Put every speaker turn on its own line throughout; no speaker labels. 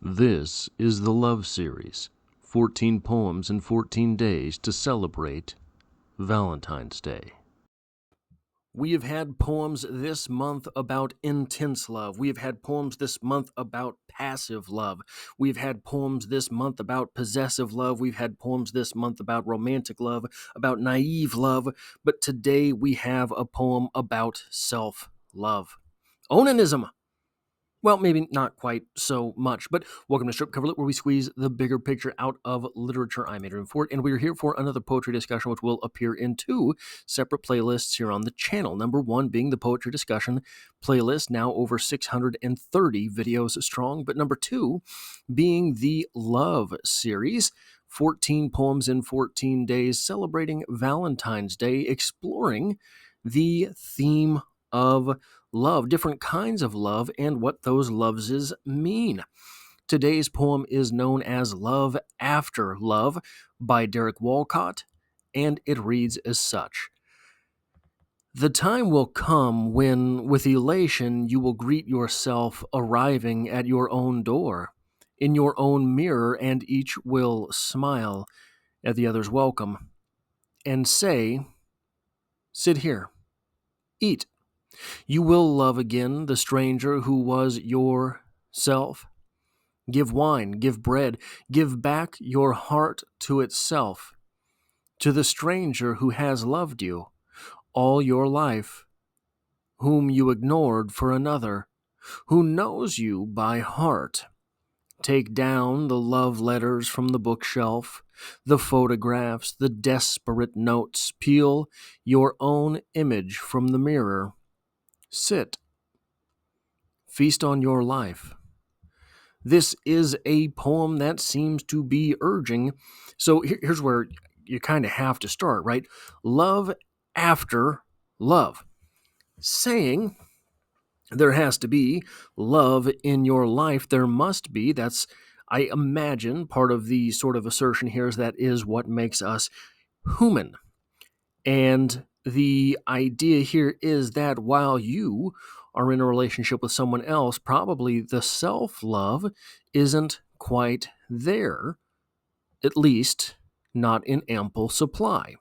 This is the Love Series, 14 poems in 14 days to celebrate Valentine's Day. We have had poems this month about intense love. We have had poems this month about passive love. We've had poems this month about possessive love. We've had poems this month about romantic love, about naive love. But today we have a poem about self-love. Onanism. Well, maybe not quite so much, but welcome to Strip Coverlet, where we squeeze the bigger picture out of literature. I'm Adrian Ford, and we're here for another poetry discussion, which will appear in two separate playlists here on the channel. Number one being the poetry discussion playlist, now over 630 videos strong, but number two being the Love series, 14 poems in 14 days, celebrating Valentine's Day, exploring the theme of love, different kinds of love, and what those loveses mean. Today's poem is known as Love After Love by Derek Walcott, and it reads as such. The time will come when, with elation, you will greet yourself arriving at your own door, in your own mirror, and each will smile at the other's welcome and say, "Sit here, eat." You will love again the stranger who was yourself. Give wine, give bread, give back your heart to itself, to the stranger who has loved you all your life, whom you ignored for another, who knows you by heart. Take down the love letters from the bookshelf, the photographs, the desperate notes. Peel your own image from the mirror. Sit. Feast on your life. This is a poem that seems to be urging. So here's where you kind of have to start, right? Love after love. Saying there has to be love in your life. There must be. That's, I imagine, part of the sort of assertion here is that is what makes us human. And the idea here is that while you are in a relationship with someone else, probably the self-love isn't quite there, at least not in ample supply.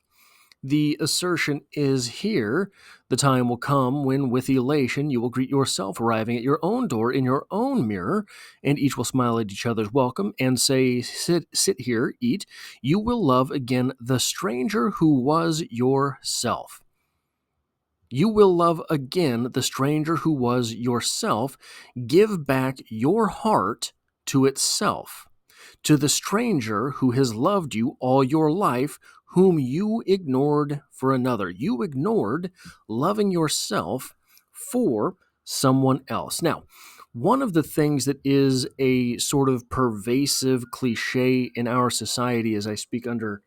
The assertion is here, the time will come when with elation you will greet yourself arriving at your own door in your own mirror, and each will smile at each other's welcome and say, sit here, eat. You will love again the stranger who was yourself. You will love again the stranger who was yourself. Give back your heart to itself, to the stranger who has loved you all your life, whom you ignored for another. You ignored loving yourself for someone else. Now, one of the things that is a sort of pervasive cliche in our society, as I speak under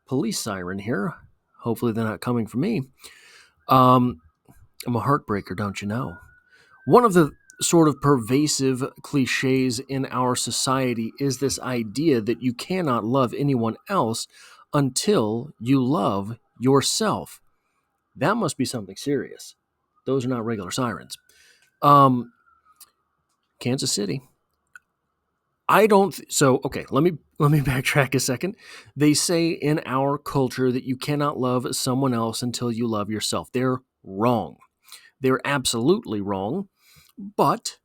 police siren here, hopefully they're not coming for me. I'm a heartbreaker, don't you know? One of the sort of pervasive cliches in our society is this idea that you cannot love anyone else until you love yourself. That must be something serious. Those are not regular sirens. Kansas City. Okay, let me backtrack a second. They say in our culture that you cannot love someone else until you love yourself. They're wrong. They're absolutely wrong. But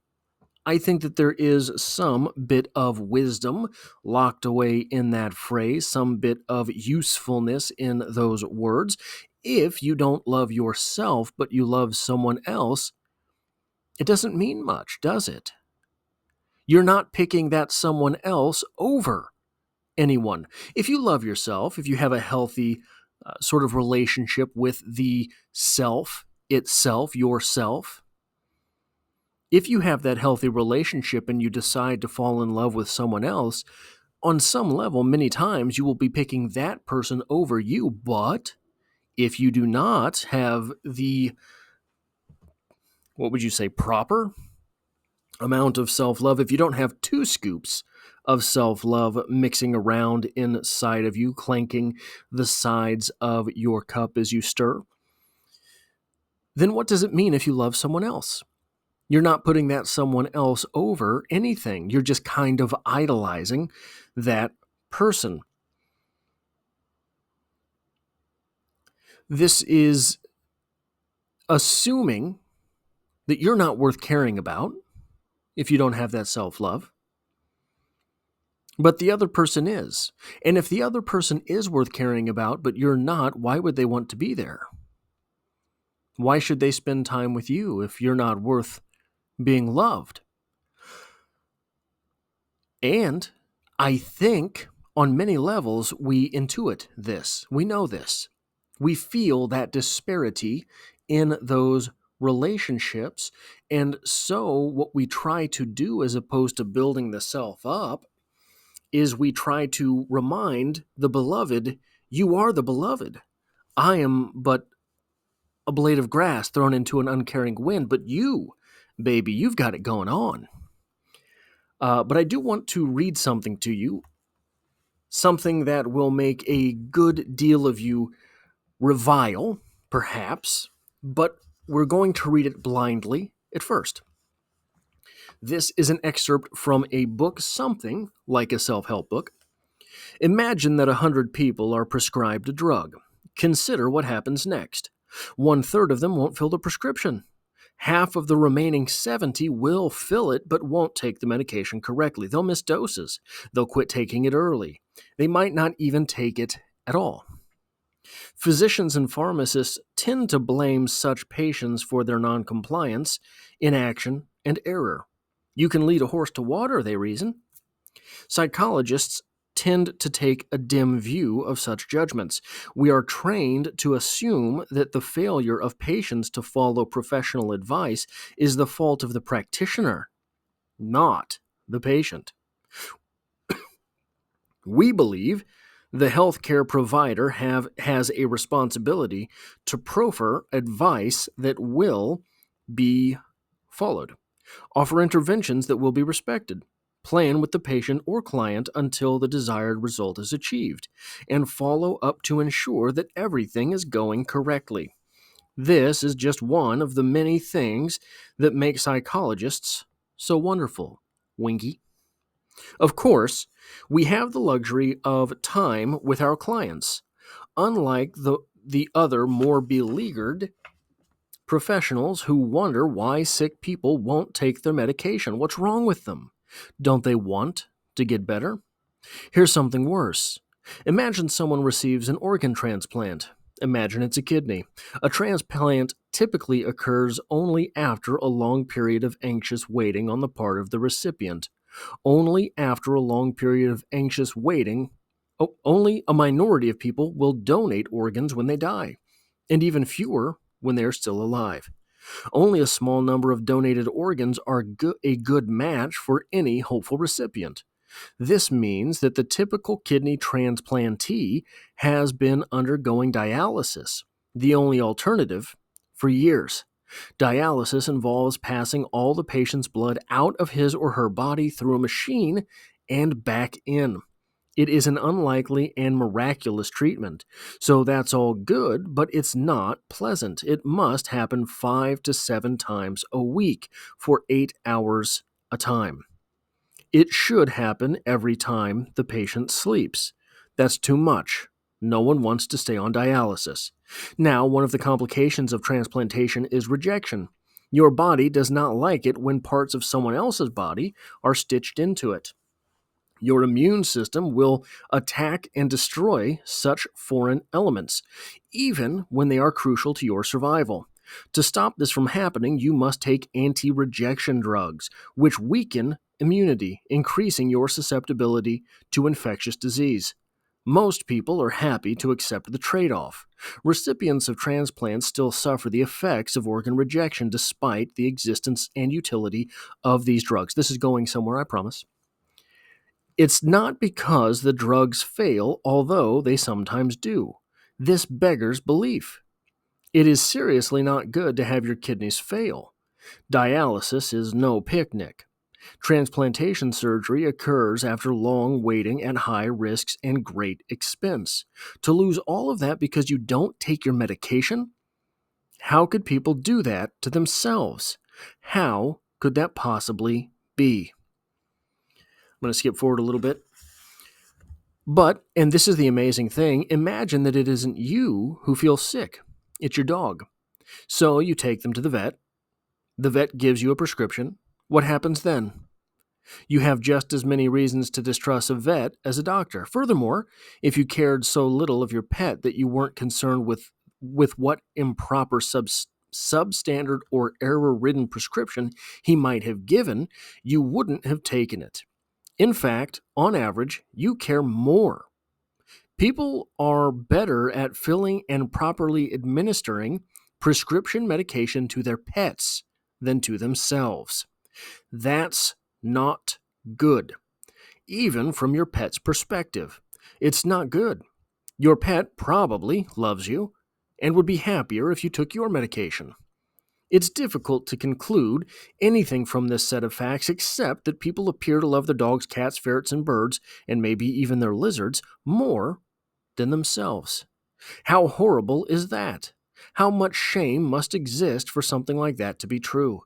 I think that there is some bit of wisdom locked away in that phrase, some bit of usefulness in those words. If you don't love yourself, but you love someone else, it doesn't mean much, does it? You're not picking that someone else over anyone. If you love yourself, if you have a healthy sort of relationship with the self itself, yourself, if you have that healthy relationship and you decide to fall in love with someone else, on some level, many times you will be picking that person over you. But if you do not have the, what would you say, proper amount of self-love, if you don't have 2 scoops of self-love mixing around inside of you, clanking the sides of your cup as you stir, then what does it mean if you love someone else? You're not putting that someone else over anything. You're just kind of idolizing that person. This is assuming that you're not worth caring about if you don't have that self-love. But the other person is. And if the other person is worth caring about, but you're not, why would they want to be there? Why should they spend time with you if you're not worth being loved? And I think on many levels we intuit this. We know this. We feel that disparity in those relationships. And so what we try to do, as opposed to building the self up, is we try to remind the beloved, you are the beloved. I am but a blade of grass thrown into an uncaring wind, but you, baby, you've got it going on. But I do want to read something to you, something that will make a good deal of you revile, perhaps, but we're going to read it blindly at first. This is an excerpt from a book, something like a self-help book. Imagine that 100 people are prescribed a drug. Consider what happens next. 1/3 of them won't fill the prescription. Half of the remaining 70 will fill it but won't take the medication correctly. They'll miss doses. They'll quit taking it early. They might not even take it at all. Physicians and pharmacists tend to blame such patients for their noncompliance, inaction, and error. You can lead a horse to water, they reason. Psychologists tend to take a dim view of such judgments. We are trained to assume that the failure of patients to follow professional advice is the fault of the practitioner, not the patient. We believe the healthcare provider has a responsibility to proffer advice that will be followed, offer interventions that will be respected, plan with the patient or client until the desired result is achieved, and follow up to ensure that everything is going correctly. This is just one of the many things that make psychologists so wonderful. Winky. Of course, we have the luxury of time with our clients. Unlike the other more beleaguered professionals who wonder why sick people won't take their medication. What's wrong with them? Don't they want to get better? Here's something worse. Imagine someone receives an organ transplant. Imagine it's a kidney. A transplant typically occurs only after a long period of anxious waiting on the part of the recipient. Only after a long period of anxious waiting, only a minority of people will donate organs when they die, and even fewer when they are still alive. Only a small number of donated organs are a good match for any hopeful recipient. This means that the typical kidney transplantee has been undergoing dialysis, the only alternative, for years. Dialysis involves passing all the patient's blood out of his or her body through a machine and back in. It is an unlikely and miraculous treatment, so that's all good, but it's not pleasant. It must happen 5 to 7 times a week for 8 hours a time. It should happen every time the patient sleeps. That's too much. No one wants to stay on dialysis. Now, one of the complications of transplantation is rejection. Your body does not like it when parts of someone else's body are stitched into it. Your immune system will attack and destroy such foreign elements, even when they are crucial to your survival. To stop this from happening, you must take anti-rejection drugs, which weaken immunity, increasing your susceptibility to infectious disease. Most people are happy to accept the trade-off. Recipients of transplants still suffer the effects of organ rejection despite the existence and utility of these drugs. This is going somewhere, I promise. It's not because the drugs fail, although they sometimes do. This beggars belief. It is seriously not good to have your kidneys fail. Dialysis is no picnic. Transplantation surgery occurs after long waiting at high risks and great expense. To lose all of that because you don't take your medication? How could people do that to themselves? How could that possibly be? I'm going to skip forward a little bit. But, and this is the amazing thing, imagine that it isn't you who feels sick. It's your dog. So you take them to the vet. The vet gives you a prescription. What happens then? You have just as many reasons to distrust a vet as a doctor. Furthermore, if you cared so little of your pet that you weren't concerned with what improper substandard or error-ridden prescription he might have given, you wouldn't have taken it. In fact, on average, you care more. People are better at filling and properly administering prescription medication to their pets than to themselves. That's not good, even from your pet's perspective. It's not good. Your pet probably loves you and would be happier if you took your medication. It's difficult to conclude anything from this set of facts except that people appear to love their dogs, cats, ferrets, and birds, and maybe even their lizards, more than themselves. How horrible is that? How much shame must exist for something like that to be true?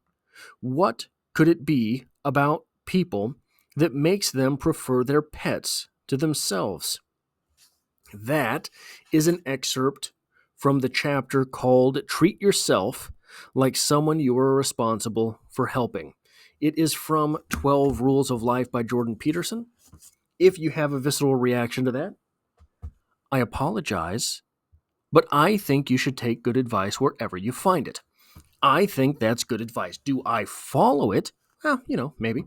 What could it be about people that makes them prefer their pets to themselves? That is an excerpt from the chapter called Treat Yourself Like Someone You Are Responsible for Helping. It is from 12 Rules of Life by Jordan Peterson. If you have a visceral reaction to that, I apologize, but I think you should take good advice wherever you find it. I think that's good advice. Do I follow it? Well, maybe.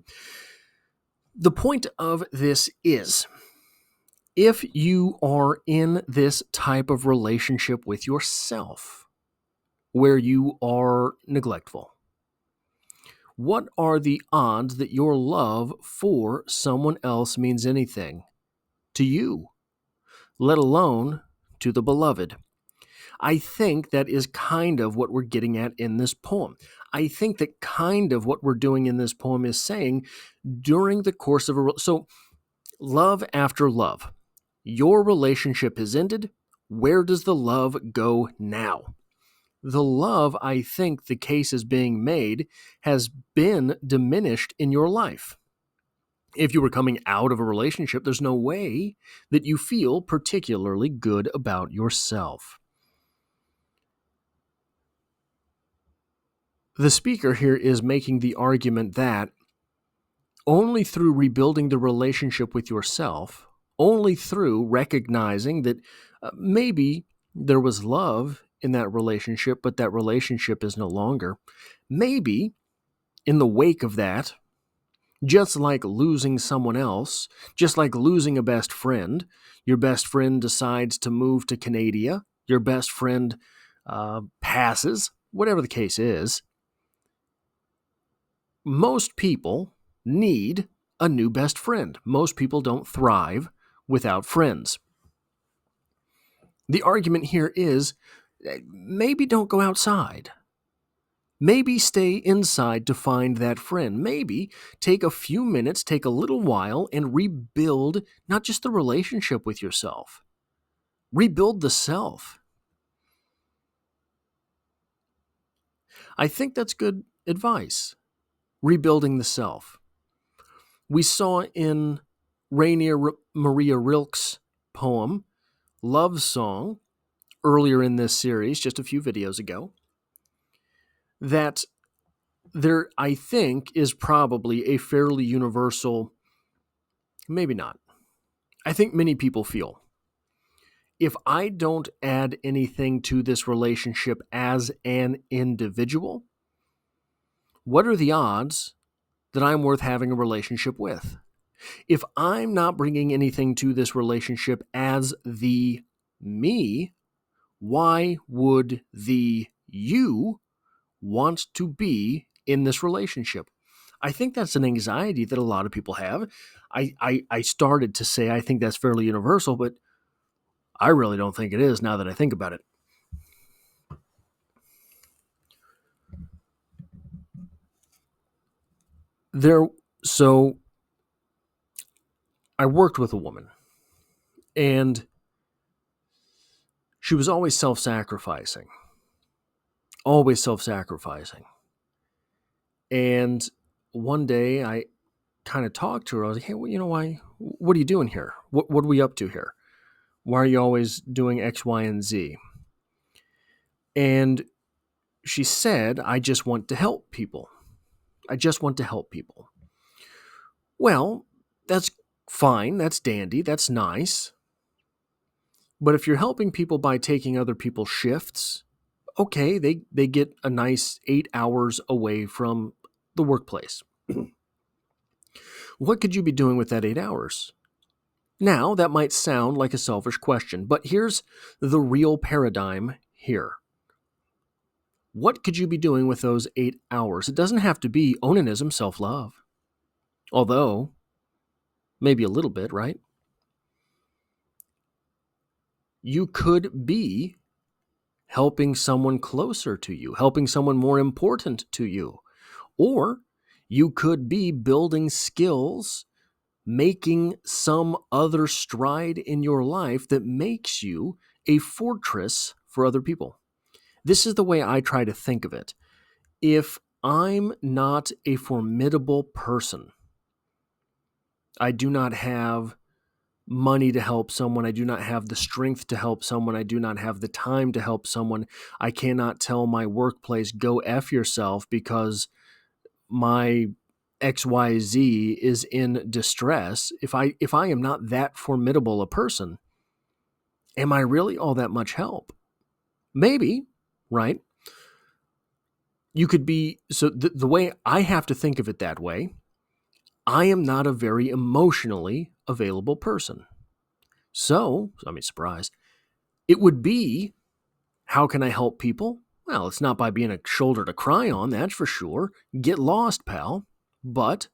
The point of this is, if you are in this type of relationship with yourself, where you are neglectful, what are the odds that your love for someone else means anything to you, let alone to the beloved? I think that is kind of what we're getting at in this poem. I think that kind of what we're doing in this poem is saying during the course of so love after love, your relationship has ended. Where does the love go now? The love, I think the case is being made, has been diminished in your life. If you were coming out of a relationship, there's no way that you feel particularly good about yourself. The speaker here is making the argument that only through rebuilding the relationship with yourself, only through recognizing that maybe there was love in that relationship, but that relationship is no longer, maybe in the wake of that, just like losing someone else, just like losing a best friend, your best friend decides to move to Canada, your best friend passes, whatever the case is, most people need a new best friend. Most people don't thrive without friends. The argument here is maybe don't go outside. Maybe stay inside to find that friend. Maybe take a few minutes, take a little while, and rebuild not just the relationship with yourself. Rebuild the self. I think that's good advice. Rebuilding the self. We saw in Rainier Maria Rilke's poem, Love Song, earlier in this series, just a few videos ago, that there, I think, is probably a fairly universal, maybe not. I think many people feel, if I don't add anything to this relationship as an individual, what are the odds that I'm worth having a relationship with? If I'm not bringing anything to this relationship as the me, why would the you want to be in this relationship? I think that's an anxiety that a lot of people have. I started to say I think that's fairly universal, but I really don't think it is now that I think about it. So I worked with a woman, and she was always self-sacrificing. And one day I kind of talked to her. I was like, hey, well, what are you doing here? What are we up to here? Why are you always doing X, Y, and Z? And she said, I just want to help people. I just want to help people. Well, that's fine. That's dandy. That's nice. But if you're helping people by taking other people's shifts, okay, they get a nice 8 hours away from the workplace. What could you be doing with that 8 hours? Now, that might sound like a selfish question, but here's the real paradigm here. What could you be doing with those 8 hours? It doesn't have to be onanism, self-love. Although, maybe a little bit, right? You could be helping someone closer to you, helping someone more important to you. Or you could be building skills, making some other stride in your life that makes you a fortress for other people. This is the way I try to think of it. If I'm not a formidable person, I do not have money to help someone, I do not have the strength to help someone, I do not have the time to help someone, I cannot tell my workplace, go F yourself because my XYZ is in distress. If I am not that formidable a person, am I really all that much help? Maybe, right? You could be, so the way I have to think of it that way, I am not a very emotionally available person. So, surprise, it would be, how can I help people? Well, it's not by being a shoulder to cry on, that's for sure. Get lost, pal. But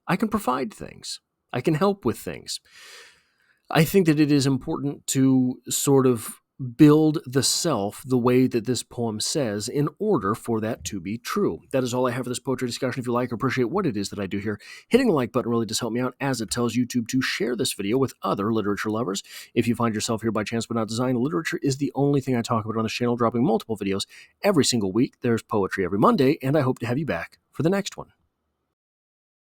I can provide things. I can help with things. I think that it is important to sort of build the self the way that this poem says in order for that to be true. That is all I have for this poetry discussion. If you like or appreciate what it is that I do here, hitting the like button really does help me out, as it tells YouTube to share this video with other literature lovers. If you find yourself here by chance but not design, literature is the only thing I talk about on this channel, dropping multiple videos every single week. There's poetry every Monday, and I hope to have you back for the next one.